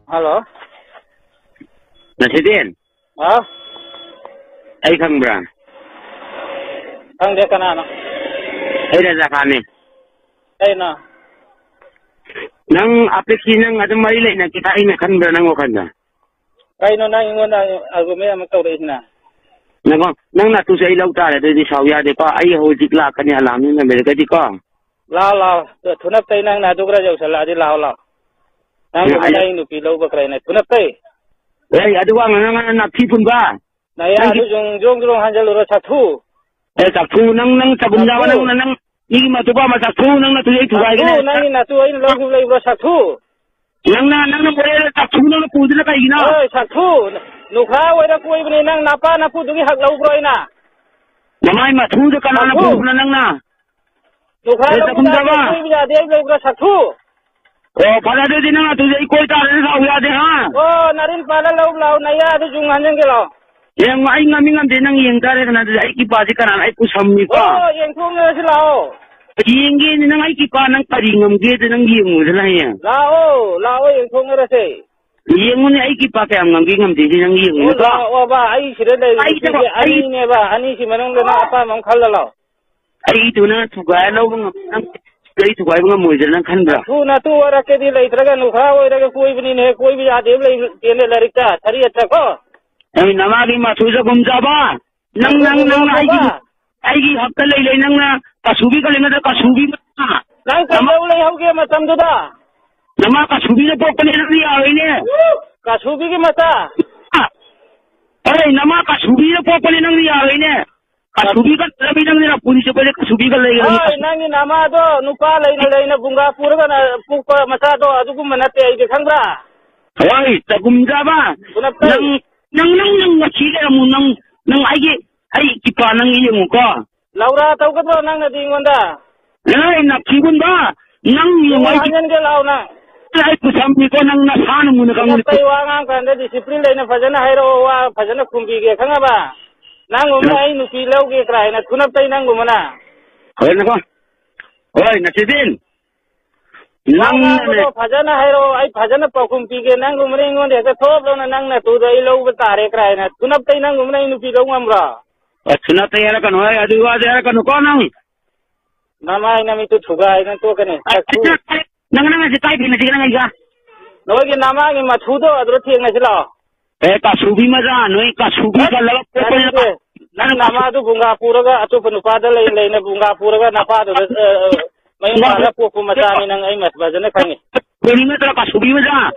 Hello. Nasidin. Ay kang bra. Ang de kanana. Ay na kami. Ay na. Nang apiksi nang adong marilay na kitain na kan bra nang wakanda. Kay no na ingon na agume am tawre na. Nang natu sa ilaw tara de sawya de pa ay hojik la kani alamin na mereka di ko. Lao thunap tay nang nadugra jaw sala di lao. Nang ay nu pilaw ba kray na thunap tay. Ay aduwa nga na pipun ba. Na ya adu jong hanjal ro sathu. Saktu nang tabundawa nang ni matuba masaktu nang natu ay tuway na. Nang natu ay lo lay ro sathu. Nang boleh saktu nang pudila kay gina. Oy saktu. Nukha wala kuy bini nang napa na pudugi haglaw broy na. Namay mathu de kana na pudula nang na. Nukha lo kuy biya de lay ro saktu. Oh, pada de din nga tujay koy ta rin sa uya de ha. Oh, narin pala law na ya adu jung hanjang gelaw. Yang ay ngami de nang yeng tare kana de ay kipaji kana ay kusammi pa. Oh, yeng thung na silao. Yengge ni nang ay kipa nang paringam ge de nang yeng mo dala ya. Lao yeng thung na se. Yeng mo ni ay kipa kay am ngam de nang yeng mo ka. Oh, ba ay sire de ay ne ba ani si manong na apa mam khallalaw. Ay tu na tugay law ng kay tugay mga mo dala kan bra. Tu na tu ara ke di lai traga nukha oi raga koi bini ne koi bi ade lai tene larika thari acha ko. Ay namagi matuja gumja ba. Nang ay hafta lai nang na kasubi ka lenga kasubi ma. Nang kalaw lai hauge matam duda. Nama kasubi na po pala nang riyaw ne. Kasubi ki mata. Ay nama kasubi na po pala nang riyaw ne. Kasubi ka labi nang nila pulis ko le kasubi ka lai. Ay nang nama do nupa lai na bunga pura ka na pupa masado adugo manate ay dekangra. Ay tagumja ba. Nang nakita mo nang ay kipa nang iyong ko. Laura tau ka to nang nadingon da. Ay nakibun ba. Nang iyong ay hanyan ka law na. Ay kusambi ko nang nasano mo na kang. Tay wangang kanda disiplin lai na fajana hayro wa fajana kumbige kanga ba. Nang umay nupilaw ge kray na kunap tay nang gumana. Hoy nako. Hoy nasidin. Nang ko fajana hayro ay fajana pakumpige nang gumring ngon de ka thop lo na nang na tu dai lo batare kray na kunap tay nang gumana nupilaw ngamra. Sunat tay ara kan hoy aduwa ara kan ko nang. Namay nami tu thugay nang to kane. Nang si tay pina sigana ngai ga. Noy ge nama ge mathudo adro thieng na sila. Kasubi maja noi kasubi ka law ko nang nama du bunga puraga atu panupada lai na bunga puraga napa do may mara po kumasani nang ay mat bajana khangi kuni na tra kasubi maja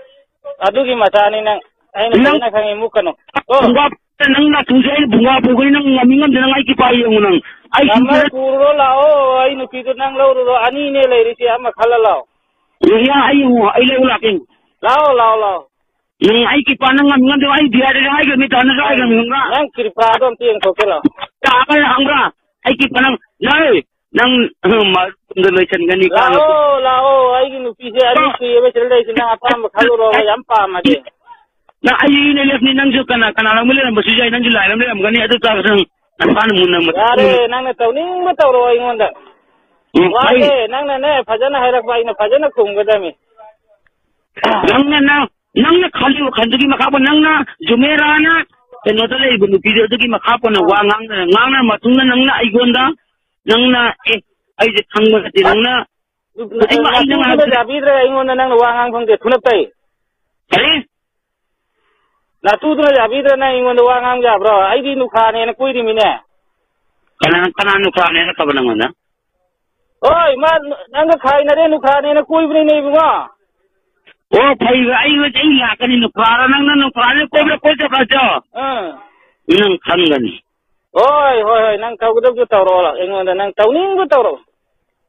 adu gi masani nang ay na khangi mukano bunga nang na tujay bunga pugay nang ngamingam nang ay kipai yung nang ay nama puro lao ay nupido nang law ro ani ne lai ri siya makhalalaw ya ay law laking lao Nang ay kipanang ngam do ay diya de ay gami tan sa ay gami nga. Nang kirpa dom tieng kokela. Ta ay hangra ay kipanang nay nang mandaloy gani ka. Lao ay ginu pise ari ku yebe chelai sina apa makhalo ro yam pa ma de. Na ay ne lef ni nang jo kana lang mule nang basu jay nang jilai lam lam gani adu ta sang pan mun nang mat. Are nang na tawning ma tawro ay ngonda. Wa de nang na ne phajana hairak bai na phajana kum gadami. Nang na khali khandugi makapa nang na jumera na keno tale ibu video dugi makapa na wangang na matungna nang na aigonda nang na ay je thangma ti nang na ai ma ai nang na jabidra aingon nang wangang phang de thunap tai ale na tu dra jabidra na aingon wangang ja bro ai di nukha ne na koi ri mine kana nukha ne na kabanang na oi ma nang khai na re nukha ne na koi bri nei bunga Oh, phai ai wa chai la kani no para nang no para ko bra ko cha ka cha. Nang khang gani. Hoi nang kau gudok ju tawro la engon nang tawning gu tawro.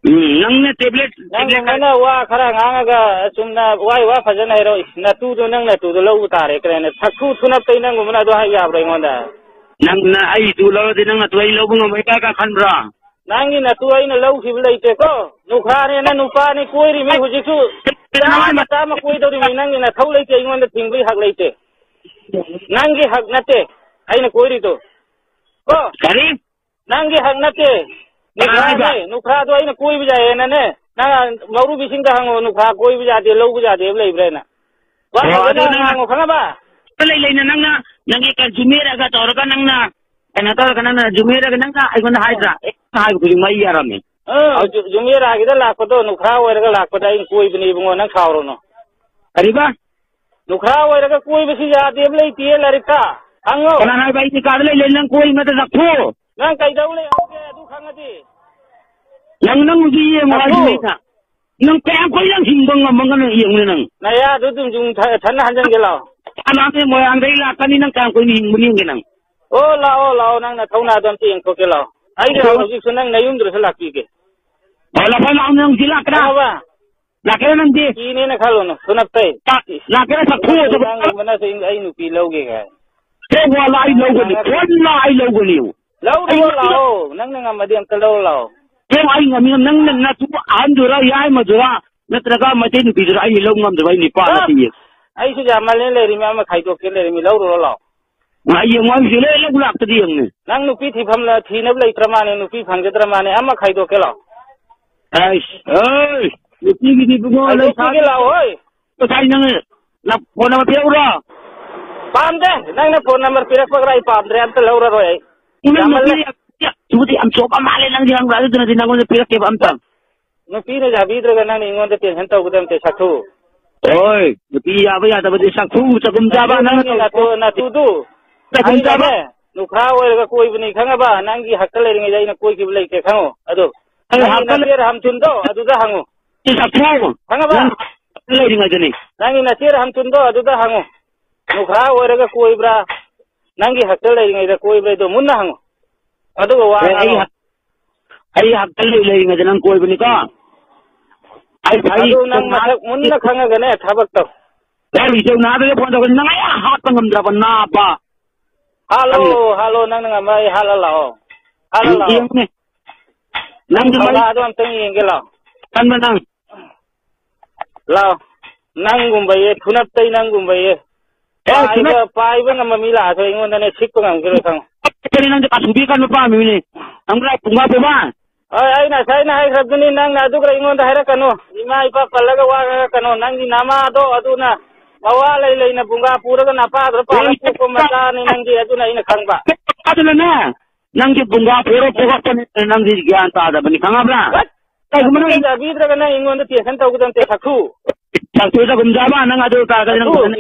Nang na tablet na wa khara nganga ga sumna wa phajana hero na tu do nang na tu do lo utare kre na thakhu thunap tai nang gumna do ha ya bra engon da. Nang na ai tu lo di nang tu ai lo bung mai ka khan bra. Nang ni na tu ai na lo hiblai te ko. Nukha ne na nupa ni koi ri mi huji su. Nama mata ma koi do ri mi nang ni na thau lai te engon da thingbi hak lai te. Nang gi hak na te ai na koi ri to. Ko kari nang gi hak na te. Nukha do ai na koi bi ja na ne. Na mauru bising ka hango nukha koi bi ja de lo bi ja de lai bre na. Wah, nang ngokang ba? Lay na nang jumera ka tawra nang na tawra ka nang jumera ka nang ay kon haidra ay ko mai yarame jumera gida lakdo nukha wera lakda in koi bini bungo nang khawro no ariba nukha wera koi bisi jati blai tie larika ango kana bai ti kadle le nang koi mata zakho nang kai daule auke du khangati nang uji mo ai ta nang kaya koi nang hingbang ngamang yeng nang naya du tum jung than hanjang gelo aname mo ang dai la kani nang kang koi ni hingmuni nang oh lao nang na thona dam ti eng ko ke lao ai ga hoji sunang nayum dru sala ki ke wala pa lao nang sila kra ba la kaya nang di ini na khalo no sunap tai la kaya sa khu sa nang mana se ai nu pi lo ge ga ke wala ai lo ni wala ai lo ni lao nang nang amadiam ta lao ke ai ngami nang na tu an dura yai ma dura natraga ma te ni pi dura ai lo ngam dura ni pa na ti ai su jamal le ri ma khai to ke le mi lo ro lao ai ngam si le lo lak ta di ng nang nu pi thi pham la thi nab lai tramane nu pi phang gedra mane ama khai to ke lao ai nu pi gi di bu ngo le sa ke lao oi to sai nang na phone number pe ura pam de nang na phone number pirak pakrai pam de am ta lo ro roi jamal le Subuti am coba male nang di ang rado na dinangon na pirak ke am tam nu pi ne jabi dra nang ingon de tension ta gudam te sakhu oi nu pi ya ba ya ta ba de sakhu chagum jaba nang na tu du chagum jaba nu kha oi ga koi bni khanga ba nang gi hakka le ngi jai na koi ki blai ke khango adu ai hakka le ham chun do adu da hango ti sakhu khanga ba le ri ngajani nang ina tir ham chun do adu da hango nu kha oi ga koi bra nang gi hakka le ngi da koi blai do mun na hango adu wa ai hakka le ngajani nang koi bni ka ai adu nang mathak mun na khanga ga ne thabak to Dari jauh nada dia pun tahu nang ayah hat pengam drapan napa. Halo nang mai halo Iya ni. Nang di mana ada am tengi ngelo. Kan menang. Lao nang gumbaye thunap tai nang gumbaye. Pai ba ngam mila so ingon ne sik pangam gelo sang. Kani nang ka subi kan pa mi ni. Amra punga pe ba. Ai na sai na hai sabni nang na dukra ingon da hera kanu. Ima ipa palaga wa kanu nang di nama do aduna. Bawa lai na bunga pura ka napa adra pa ko mata ni nang di aduna ina khangba. Aduna na. Nang di bunga pura pura pa nang di gyan ta da bani khanga bra. Kai gumana da bidra ka na ingon da tiesan ta gudam te sakhu. Sakhu da gumjaba nang adu ka ka nang